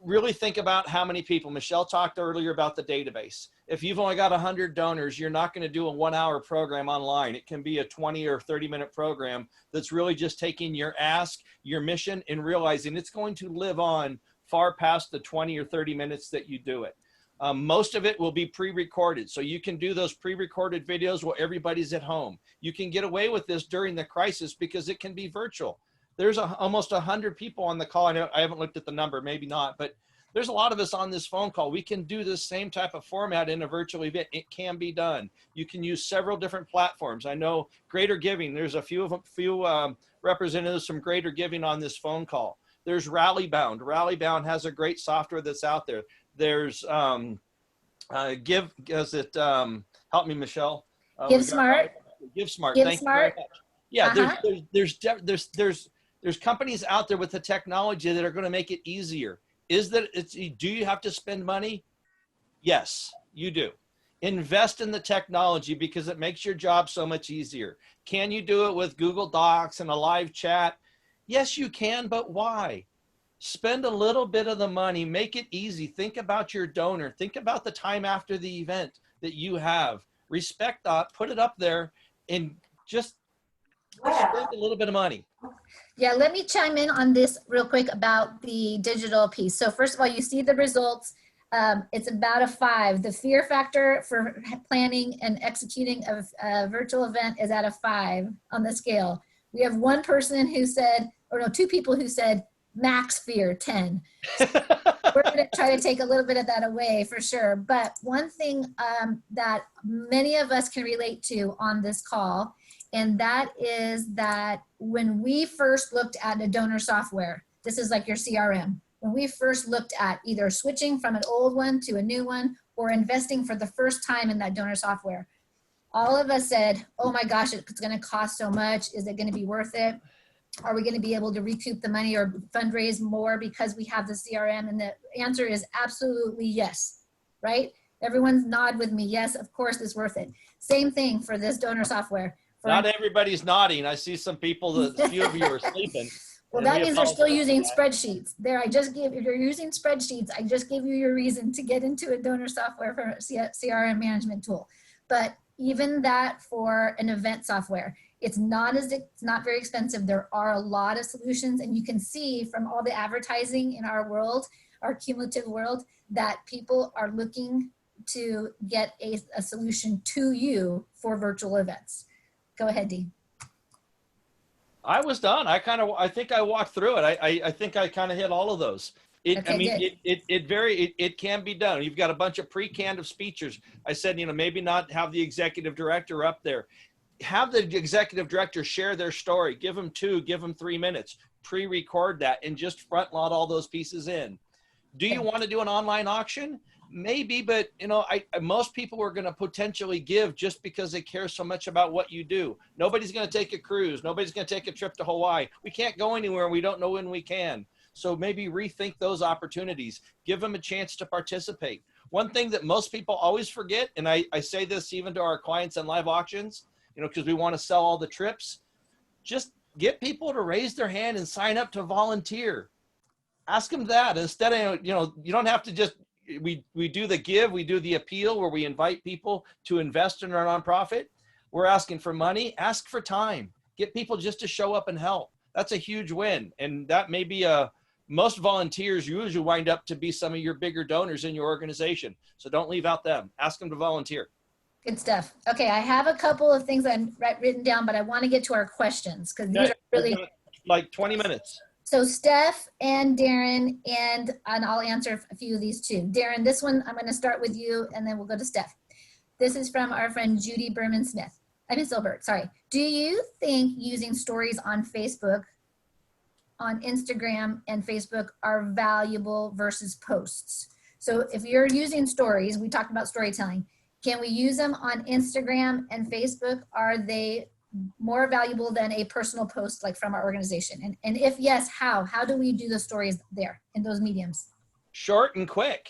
Really think about how many people. Michelle talked earlier about the database. If you've only got 100 donors, you're not going to do a 1-hour program online. It can be a 20 or 30-minute program that's really just taking your ask, your mission, and realizing it's going to live on far past the 20 or 30 minutes that you do it. Most of it will be pre-recorded. So you can do those pre-recorded videos while everybody's at home. You can get away with this during the crisis because it can be virtual. There's almost 100 people on the call. I know I haven't looked at the number, maybe not, but there's a lot of us on this phone call. We can do this same type of format in a virtual event. It can be done. You can use several different platforms. I know Greater Giving, there's a few representatives from Greater Giving on this phone call. There's Rallybound. Rallybound has a great software that's out there. There's help me, Michelle. GiveSmart. GiveSmart. Thank you very much. Yeah, there's companies out there with the technology that are going to make it easier. Do you have to spend money? Yes, you do. Invest in the technology because it makes your job so much easier. Can you do it with Google Docs and a live chat? Yes, you can, but why? Spend a little bit of the money, make it easy. Think about your donor. Think about the time after the event that you have. Respect that, put it up there, and just spend a little bit of money. Yeah, let me chime in on this real quick about the digital piece. So first of all, you see the results. It's about a 5. The fear factor for planning and executing a virtual event is at a 5 on the scale. We have one person who said, or no, 2 people who said max fear, 10. So we're gonna try to take a little bit of that away for sure. But one thing that many of us can relate to on this call, and that is that when we first looked at a donor software, this is like your CRM, when we first looked at either switching from an old one to a new one or investing for the first time in that donor software, all of us said, oh my gosh, it's going to cost so much. Is it going to be worth it? Are we going to be able to recoup the money or fundraise more because we have the CRM? And the answer is absolutely yes, right? Everyone's nod with me. Yes, of course it's worth it. Same thing for this donor software. Not everybody's nodding. I see some people, a few of you are sleeping. Well, And that we means they're still apologize for using that. spreadsheets. There, I just gave, if you're using spreadsheets, I just gave you your reason to get into a donor software for a CRM management tool. But even that for an event software, it's not very expensive. There are a lot of solutions, and you can see from all the advertising in our world, our cumulative world, that people are looking to get a solution to you for virtual events. Go ahead, Dee. I was done. I think I walked through it. I think I kind of hit all of those. Okay, I mean, good. it can be done. You've got a bunch of pre-canned of speeches. I said, you know, maybe not have the executive director up there. Have the executive director share their story. Give them 3 minutes. Pre-record that and just front load all those pieces in. Do you want to do an online auction? Maybe, but you know, most people are going to potentially give just because they care so much about what you do. Nobody's going to take a cruise. Nobody's going to take a trip to Hawaii. We can't go anywhere. We don't know when we can. So maybe rethink those opportunities. Give them a chance to participate. One thing that most people always forget, and I say this even to our clients in live auctions, you know, because we want to sell all the trips, just get people to raise their hand and sign up to volunteer. Ask them that instead of, you know, you don't have to just, we do the give, we do the appeal where we invite people to invest in our nonprofit. We're asking for money, ask for time, get people just to show up and help. That's a huge win. And that may be most volunteers usually wind up to be some of your bigger donors in your organization. So don't leave out them, ask them to volunteer. Good stuff. Okay, I have a couple of things I've written down, but I want to get to our questions because these are really like 20 minutes. So Steph and Darren, and I'll answer a few of these too. Darren, this one, I'm going to start with you and then we'll go to Steph. This is from our friend Judy Berman Smith. I mean Silbert, sorry. Do you think using stories on Facebook, on Instagram and Facebook are valuable versus posts? So if you're using stories, we talked about storytelling. Can we use them on Instagram and Facebook? Are they more valuable than a personal post like from our organization? And if yes, how do we do the stories there in those mediums? Short and quick.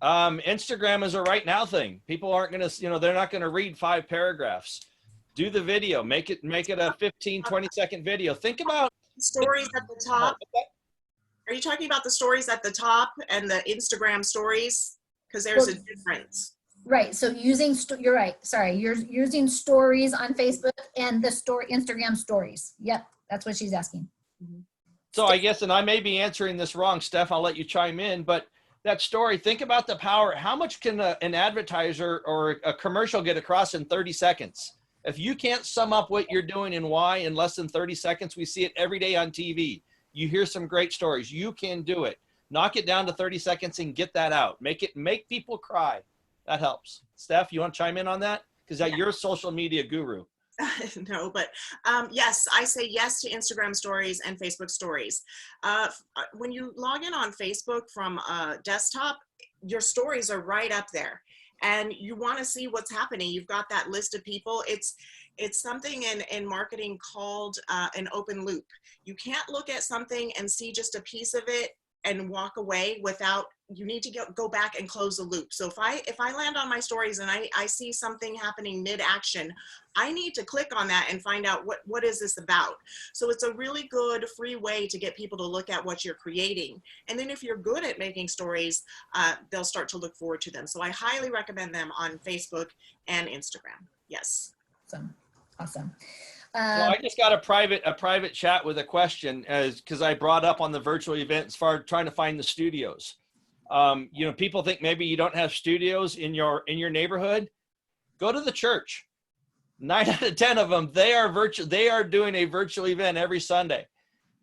Instagram is a right now thing. People aren't going to, you know, they're not going to read 5 paragraphs. Do the video, make it a 15, 20-second video. Think about stories at the top. Are you talking about the stories at the top and the Instagram stories? Because there's a difference. Right. So you're right. Sorry. You're using stories on Facebook and the Instagram stories. Yep. That's what she's asking. So I guess, and I may be answering this wrong, Steph, I'll let you chime in, but that story, think about the power. How much can an advertiser or a commercial get across in 30 seconds? If you can't sum up what you're doing and why in less than 30 seconds, we see it every day on TV. You hear some great stories. You can do it. Knock it down to 30 seconds and get that out. Make people cry. That helps. Steph, you want to chime in on that? Because you're a social media guru. No, but yes, I say yes to Instagram stories and Facebook stories. When you log in on Facebook from a desktop, your stories are right up there and you want to see what's happening. You've got that list of people. It's something in marketing called an open loop. You can't look at something and see just a piece of it and walk away without, you need to go back and close the loop. So if I land on my stories and I see something happening mid-action, I need to click on that and find out what is this about. So it's a really good free way to get people to look at what you're creating. And then if you're good at making stories, they'll start to look forward to them. So I highly recommend them on Facebook and Instagram. Yes. Awesome. Well, I just got a private chat with a question because I brought up on the virtual event as far as trying to find the studios. You know, people think maybe you don't have studios in your neighborhood. Go to the church. 9 out of 10 of them, they are doing a virtual event every Sunday.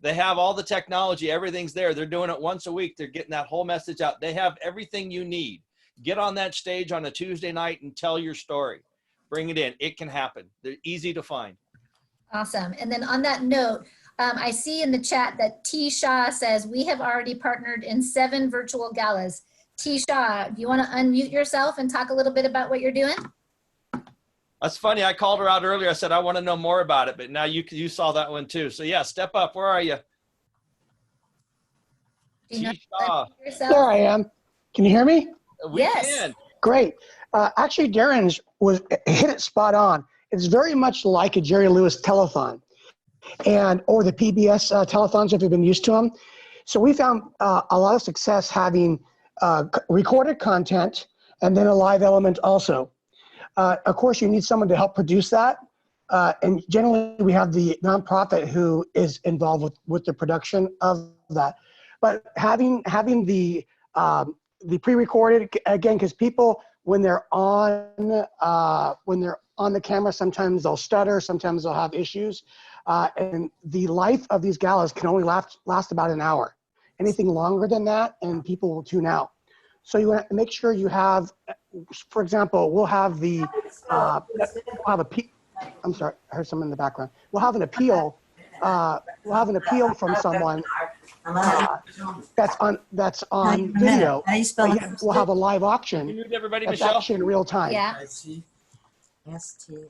They have all the technology, everything's there. They're doing it once a week. They're getting that whole message out. They have everything you need. Get on that stage on a Tuesday night and tell your story. Bring it in. It can happen. They're easy to find. Awesome. And then on that note, I see in the chat that T. Shaw says, we have already partnered in 7 virtual galas. T. Shaw, do you want to unmute yourself and talk a little bit about what you're doing? That's funny. I called her out earlier. I said, I want to know more about it, but now you saw that one too. So yeah, step up. Where are you? T. Shaw. There I am. Can you hear me? We can. Great. Actually, Darren's hit it spot on. It's very much like a Jerry Lewis telethon. or the PBS telethons if you've been used to them. So we found a lot of success having recorded content and then a live element also. Of course, you need someone to help produce that. And generally, we have the nonprofit who is involved with the production of that. But having the pre-recorded, again, because people, when they're on the camera, sometimes they'll stutter, sometimes they'll have issues. And the life of these galas can only last about an hour. Anything longer than that, and people will tune out. So you want to make sure you have, for example, we'll have I'm sorry, I heard someone in the background. We'll have an appeal. We'll have an appeal from someone that's on video. But yet we'll have a live auction. Can you mute everybody, That's Michelle? actually in real time. Yeah. ACUSTIC.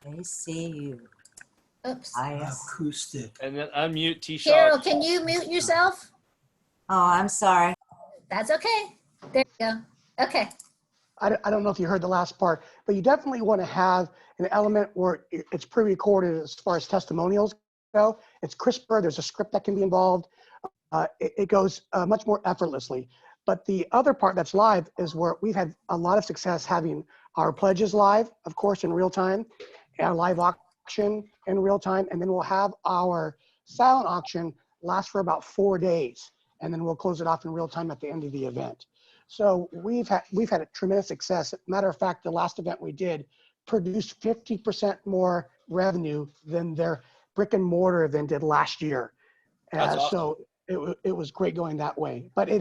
ACU. Oops. Acoustic. And then unmute T-Shaw. Carol, can you mute yourself? Oh, I'm sorry. That's okay. There you go. Okay. I don't know if you heard the last part, but you definitely want to have an element where it's pre-recorded as far as testimonials go. It's crisper. There's a script that can be involved. It goes much more effortlessly. But the other part that's live is where we've had a lot of success having our pledges live, of course, in real time, our live auction in real time, and then we'll have our silent auction last for about 4 days, and then we'll close it off in real time at the end of the event. So we've had a tremendous success. Matter of fact, the last event we did produced 50% more revenue than their brick and mortar event did last year. That's awesome. So it was great going that way. But it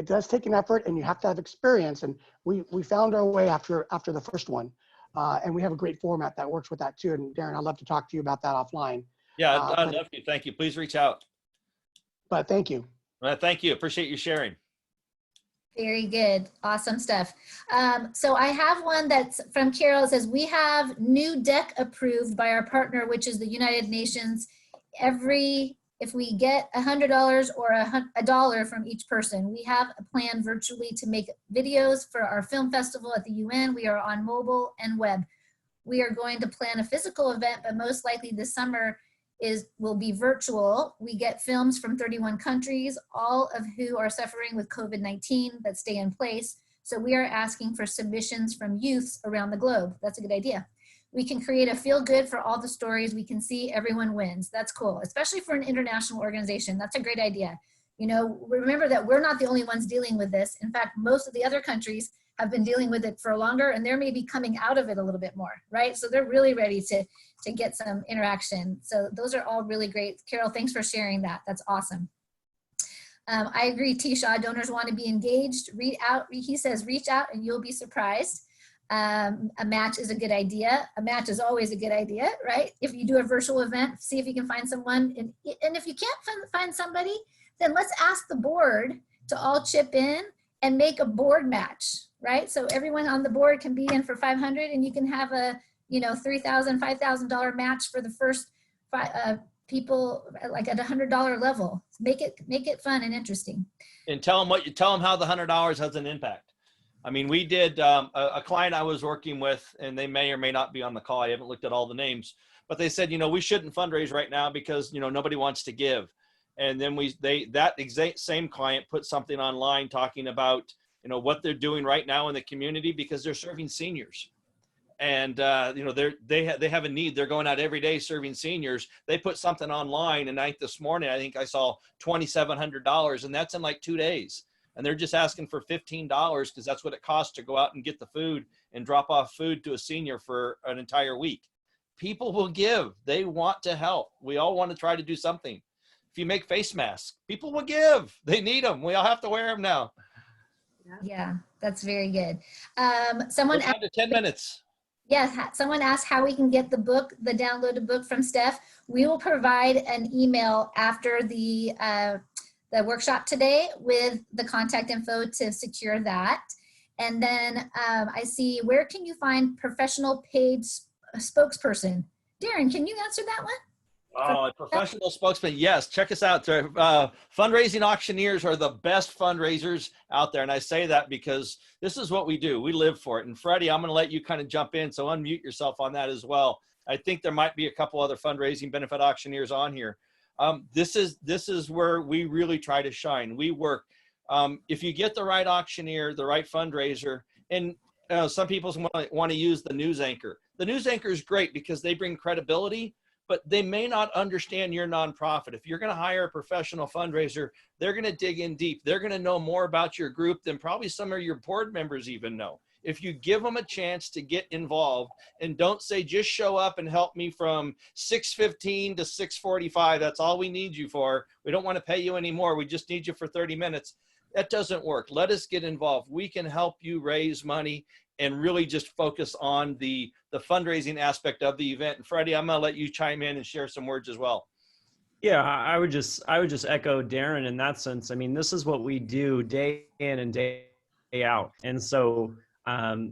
does take an effort, and you have to have experience. And we found our way after the first one, and we have a great format that works with that too. And Darren, I'd love to talk to you about that offline. Yeah, I'd love to. Thank you. Please reach out. But thank you. Thank you. Appreciate you sharing. Very good. Awesome stuff. So I have one that's from Carol. It says, we have new deck approved by our partner, which is the United Nations. If we get $100 or $1 from each person, we have a plan virtually to make videos for our film festival at the UN. We are on mobile and web. We are going to plan a physical event, but most likely this summer will be virtual. We get films from 31 countries, all of who are suffering with COVID-19 that stay in place. So we are asking for submissions from youths around the globe. That's a good idea. We can create a feel good for all the stories. We can see everyone wins. That's cool, especially for an international organization. That's a great idea. You know, remember that we're not the only ones dealing with this. In fact, most of the other countries have been dealing with it for longer, and they're maybe coming out of it a little bit more, right? So they're really ready to get some interaction. So those are all really great. Carol, thanks for sharing that. That's awesome. I agree, T-Shaw, donors want to be engaged. He says, reach out and you'll be surprised. A match is a good idea. A match is always a good idea, right? If you do a virtual event, see if you can find someone. And if you can't find somebody, then let's ask the board to all chip in and make a board match, right? So everyone on the board can be in for 500, and you can have a, $3,000, $5,000 match for the first people, like at $100 level. Make it fun and interesting. And tell them how the $100 has an impact. I mean, we did a client I was working with, and they may or may not be on the call. I haven't looked at all the names, but they said, we shouldn't fundraise right now because, nobody wants to give. And then that exact same client put something online talking about, what they're doing right now in the community because they're serving seniors. And, they have a need. They're going out every day serving seniors. They put something online, and this morning, I think I saw $2,700, and that's in like 2 days. And they're just asking for $15 because that's what it costs to go out and get the food and drop off food to a senior for an entire week. People will give. They want to help. We all want to try to do something. If you make face masks, people will give. They need them. We all have to wear them now. Yeah, that's very good. Someone down to 10 minutes. Yeah, someone asked how we can get the downloaded book from Steph. We will provide an email after the workshop today with the contact info to secure that. And then I see, where can you find professional paid spokesperson? Darren, can you answer that one? Oh, a professional spokesman. Yes. Check us out. Fundraising auctioneers are the best fundraisers out there. And I say that because this is what we do. We live for it. And Freddie, I'm going to let you kind of jump in. So unmute yourself on that as well. I think there might be a couple other fundraising benefit auctioneers on here. This is where we really try to shine. We work, if you get the right auctioneer, the right fundraiser, and some people want to use the news anchor. The news anchor is great because they bring credibility, but they may not understand your nonprofit. If you're going to hire a professional fundraiser, they're going to dig in deep. They're going to know more about your group than probably some of your board members even know. If you give them a chance to get involved and don't say, just show up and help me from 6:15 to 6:45. That's all we need you for. We don't want to pay you anymore. We just need you for 30 minutes. That doesn't work. Let us get involved. We can help you raise money and really just focus on the fundraising aspect of the event. And Freddie, I'm gonna let you chime in and share some words as well. Yeah, I would just echo Darren in that sense. I mean, this is what we do day in and day out. And so,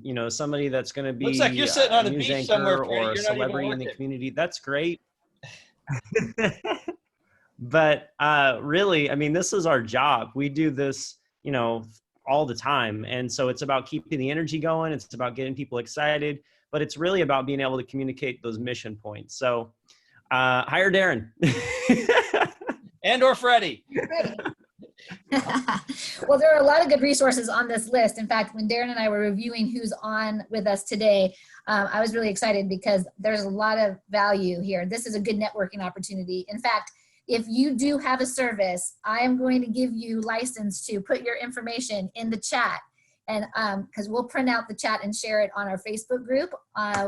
you know, somebody that's going to be looks like you're sitting on a news beach somewhere, anchor or a celebrity in the community, that's great. But really, I mean, this is our job. We do this, you know, all the time. And so it's about keeping the energy going. It's about getting people excited, but it's really about being able to communicate those mission points. So hire Darren. And or Freddie. Well, there are a lot of good resources on this list. In fact, when Darren and I were reviewing who's on with us today, I was really excited because there's a lot of value here. This is a good networking opportunity. In fact, if you do have a service, I am going to give you license to put your information in the chat, and because we'll print out the chat and share it on our Facebook group.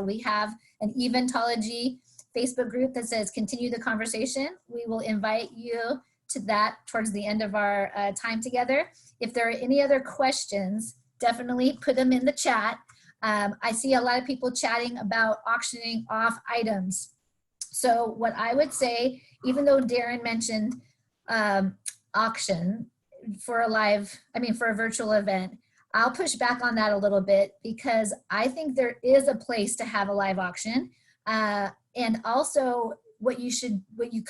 We have an Eventology Facebook group that says continue the conversation. We will invite you to that towards the end of our time together. If there are any other questions, definitely put them in the chat. I see a lot of people chatting about auctioning off items. So what I would say, even though Darren mentioned auction for a virtual event, I'll push back on that a little bit because I think there is a place to have a live auction. And also what you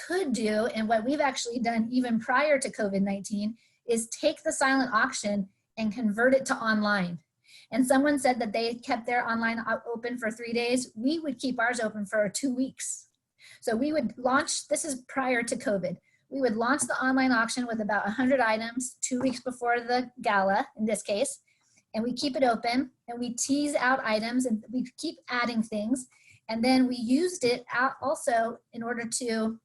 could do, and what we've actually done even prior to COVID-19, is take the silent auction and convert it to online. And someone said that they kept their online open for 3 days. We would keep ours open for 2 weeks. So we would launch, this is prior to COVID, we would launch the online auction with about 100 items 2 weeks before the gala, in this case, and we keep it open and we tease out items and we keep adding things. And then we used it out also in order to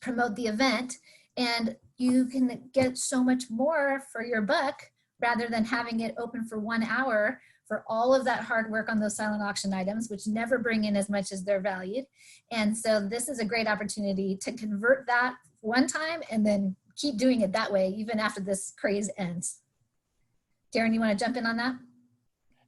promote the event. And you can get so much more for your buck rather than having it open for 1 hour for all of that hard work on those silent auction items, which never bring in as much as they're valued. And so this is a great opportunity to convert that one time and then keep doing it that way, even after this craze ends. Darren, you want to jump in on that?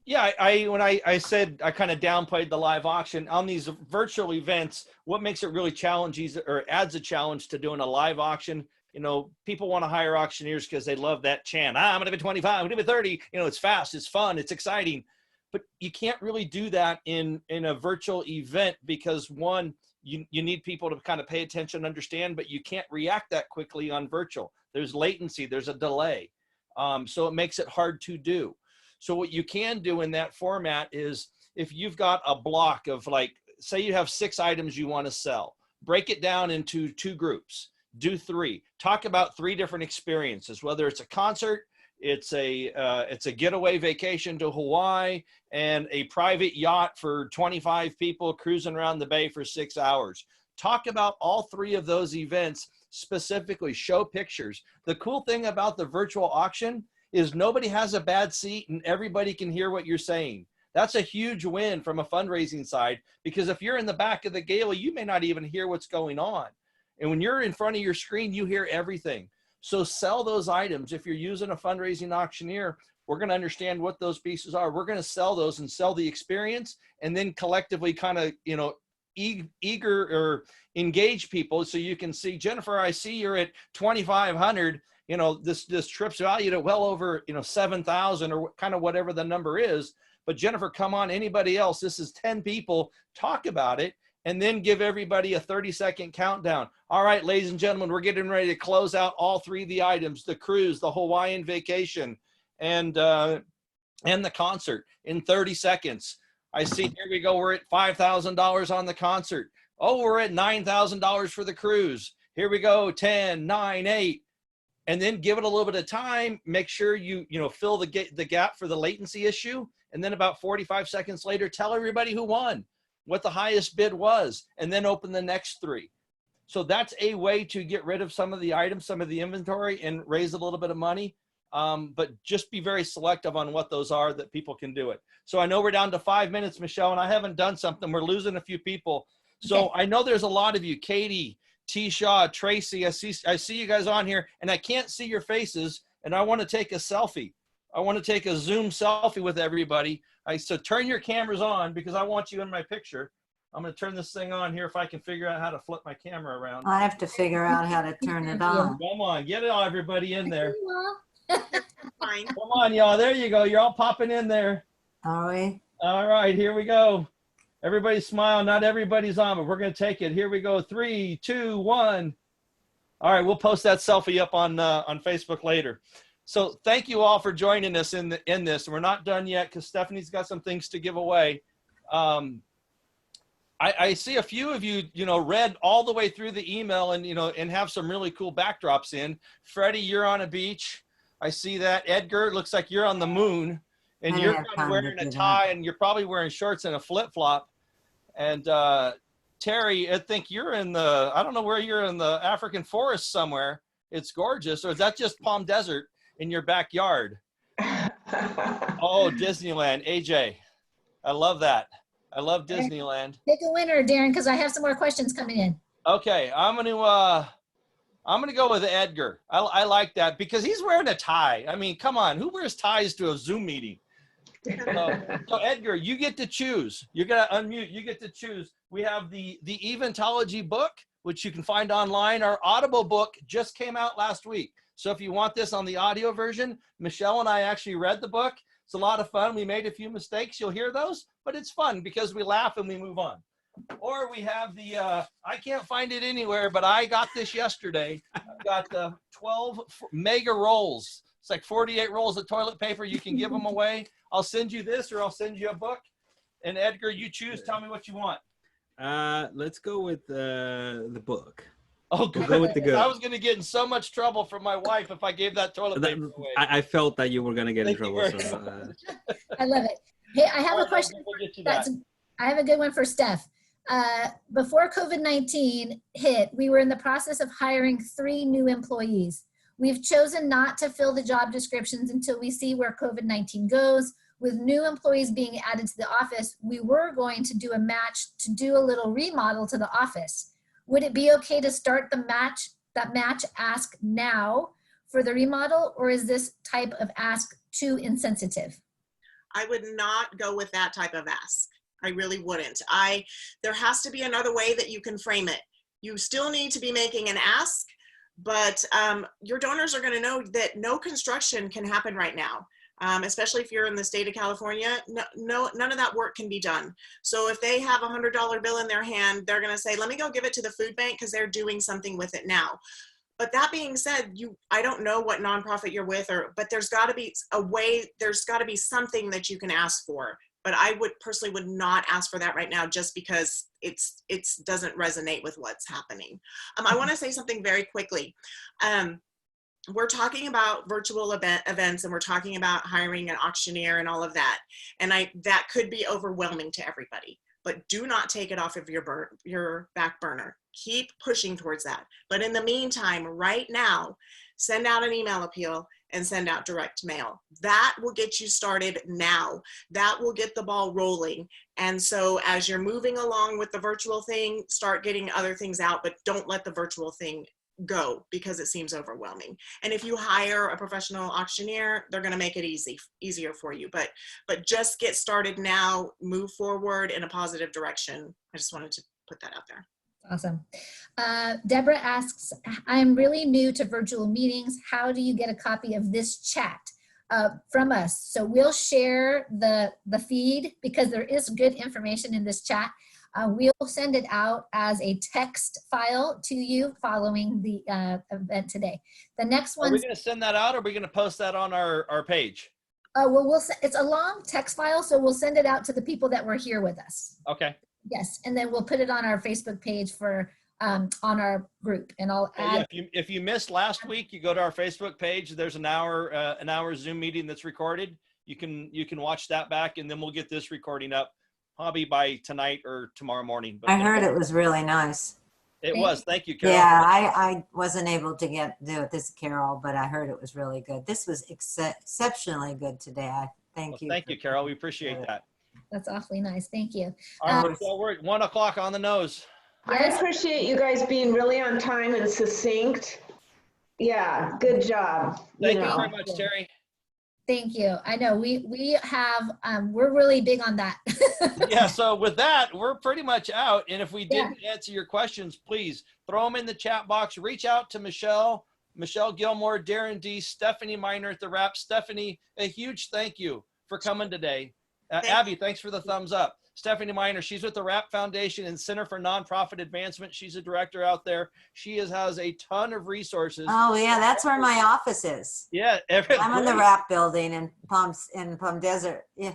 Yeah, when I said I kind of downplayed the live auction on these virtual events, what makes it really challenging or adds a challenge to doing a live auction? You know, people want to hire auctioneers because they love that chant. I'm going to be 25, I'm going to be 30. You know, it's fast, it's fun, it's exciting. But you can't really do that in a virtual event because, one, you need people to kind of pay attention and understand, but you can't react that quickly on virtual. There's latency, there's a delay. So it makes it hard to do. So what you can do in that format is, if you've got a block of, like, say you have 6 items you want to sell, break it down into 2 groups, do 3, talk about 3 different experiences, whether it's a concert, it's a getaway vacation to Hawaii, and a private yacht for 25 people cruising around the bay for 6 hours. Talk about all 3 of those events specifically, show pictures. The cool thing about the virtual auction is nobody has a bad seat and everybody can hear what you're saying. That's a huge win from a fundraising side, because if you're in the back of the gala, you may not even hear what's going on. And when you're in front of your screen, you hear everything. So sell those items. If you're using a fundraising auctioneer, we're going to understand what those pieces are. We're going to sell those and sell the experience, and then collectively kind of, you know, eager or engage people. So you can see, Jennifer, I see you're at 2,500. You know, this trip's valued at well over, you know, 7,000 or kind of whatever the number is. But Jennifer, come on, anybody else? This is 10 people. Talk about it, and then give everybody a 30-second countdown. All right, ladies and gentlemen, we're getting ready to close out all 3 of the items: the cruise, the Hawaiian vacation, and the concert in 30 seconds. I see, here we go, we're at $5,000 on the concert. Oh, we're at $9,000 for the cruise. Here we go, 10, 9, 8. And then give it a little bit of time. Make sure you fill the gap for the latency issue. And then about 45 seconds later, tell everybody who won, what the highest bid was, and then open the next 3. So that's a way to get rid of some of the items, some of the inventory, and raise a little bit of money. But just be very selective on what those are that people can do it. So I know we're down to 5 minutes, Michelle, and I haven't done something. We're losing a few people. So I know there's a lot of you, Katie, T. Shaw, Tracy, I see you guys on here, and I can't see your faces, and I want to take a selfie. I want to take a Zoom selfie with everybody. So turn your cameras on because I want you in my picture. I'm going to turn this thing on here if I can figure out how to flip my camera around. I have to figure out how to turn it on. Come on, get it all, everybody in there. Fine. Come on, y'all. There you go. You're all popping in there. Are we? All right, here we go. Everybody smile. Not everybody's on, but we're going to take it. Here we go. 3, 2, 1. All right, we'll post that selfie up on Facebook later. So thank you all for joining us in this. We're not done yet because Stephanie's got some things to give away. I see a few of you, read all the way through the email and have some really cool backdrops in. Freddie, you're on a beach. I see that. Edgar, it looks like you're on the moon, and you're wearing a tie, and you're probably wearing shorts and a flip-flop. And Terry, I think you're I don't know where you're in the African forest somewhere. It's gorgeous. Or is that just Palm Desert in your backyard? Oh, Disneyland. AJ, I love that. I love Disneyland. Pick a winner, Darren, because I have some more questions coming in. Okay, I'm gonna go with Edgar. I like that because he's wearing a tie. I mean, come on, who wears ties to a Zoom meeting? So Edgar, you get to choose. You're gonna unmute. You get to choose. We have the Eventology book, which you can find online. Our Audible book just came out last week. So if you want this on the audio version, Michelle and I actually read the book. It's a lot of fun. We made a few mistakes. You'll hear those, but it's fun because we laugh and we move on. Or we have the, I can't find it anywhere, but I got this yesterday. I've got the 12 mega rolls. It's like 48 rolls of toilet paper. You can give them away. I'll send you this or I'll send you a book. And Edgar, you choose. Tell me what you want. Let's go with the book. Oh, good. We'll go with the good. I was going to get in so much trouble from my wife if I gave that toilet paper away. I felt that you were going to get in trouble. So, I love it. Hey, I have a question. I have a good one for Steph. Before COVID-19 hit, we were in the process of hiring 3 new employees. We've chosen not to fill the job descriptions until we see where COVID-19 goes. With new employees being added to the office, we were going to do a match to do a little remodel to the office. Would it be okay to start that match ask now for the remodel, or is this type of ask too insensitive? I would not go with that type of ask. I really wouldn't. There has to be another way that you can frame it. You still need to be making an ask, but your donors are going to know that no construction can happen right now. Especially if you're in the state of California, none of that work can be done. So if they have a $100 bill in their hand, they're going to say, let me go give it to the food bank because they're doing something with it now. But that being said, I don't know what nonprofit you're with, but there's got to be a way, there's got to be something that you can ask for. But I personally would not ask for that right now just because it doesn't resonate with what's happening. I want to say something very quickly. We're talking about virtual events and we're talking about hiring an auctioneer and all of that. And that could be overwhelming to everybody, but do not take it off of your back burner. Keep pushing towards that. But in the meantime, right now, send out an email appeal and send out direct mail. That will get you started now. That will get the ball rolling. And so as you're moving along with the virtual thing, start getting other things out, but don't let the virtual thing go because it seems overwhelming. And if you hire a professional auctioneer, they're going to make it easier for you. But just get started now, move forward in a positive direction. I just wanted to put that out there. Awesome. Deborah asks, I'm really new to virtual meetings. How do you get a copy of this chat from us? So we'll share the feed because there is good information in this chat. We'll send it out as a text file to you following the event today. The next one. Are we going to send that out or are we going to post that on our page? Well, it's a long text file, so we'll send it out to the people that were here with us. Okay. Yes, and then we'll put it on our Facebook page for on our group, and I'll add. Yeah, if you missed last week, you go to our Facebook page. There's an hour Zoom meeting that's recorded. You can watch that back, and then we'll get this recording up probably by tonight or tomorrow morning. But I heard it was really nice. it was. Thank you, Carol. Yeah, I wasn't able to do it this, Carol, but I heard it was really good. This was exceptionally good today. I thank you. Thank you, Carol. We appreciate that. That's awfully nice. Thank you. All right, so we're at 1 o'clock on the nose. I appreciate you guys being really on time and succinct. Yeah, good job. Thank you very much, Terry. Thank you. I know we have, we're really big on that. Yeah, so with that, we're pretty much out. And if we didn't answer your questions, please throw them in the chat box. Reach out to Michelle Gilmore, Darren D, Stephanie Miner at the Wrap. Stephanie, a huge thank you for coming today. Abby, thanks for the thumbs up. Stephanie Miner, she's with the Wrap Foundation and Center for Nonprofit Advancement. She's a director out there. She has a ton of resources. Oh yeah, that's where my office is. Yeah, I'm in the Wrap building in Palm Desert. Yeah.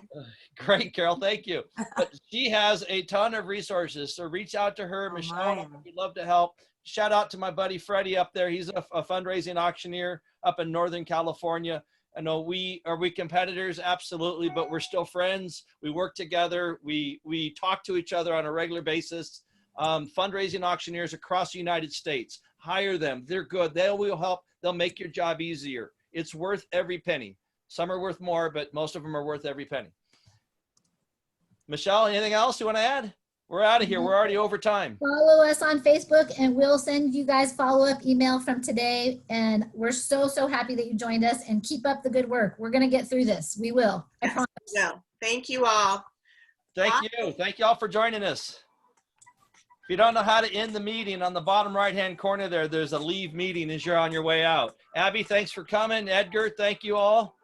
Great, Carol. Thank you. But she has a ton of resources, so reach out to her. Michelle, we'd love to help. Shout out to my buddy Freddie up there. He's a fundraising auctioneer up in Northern California. I know are we competitors? Absolutely, but we're still friends. We work together. We talk to each other on a regular basis. Fundraising auctioneers across the United States, hire them. They're good. They will help. They'll make your job easier. It's worth every penny. Some are worth more, but most of them are worth every penny. Michelle, anything else you want to add? We're out of here. We're already over time. Follow us on Facebook, and we'll send you guys follow-up email from today. And we're so happy that you joined us, and keep up the good work. We're going to get through this. We will. I promise. No, thank you all. Thank you. Thank you all for joining us. If you don't know how to end the meeting, on the bottom right-hand corner there's a leave meeting as you're on your way out. Abby, thanks for coming. Edgar, thank you all.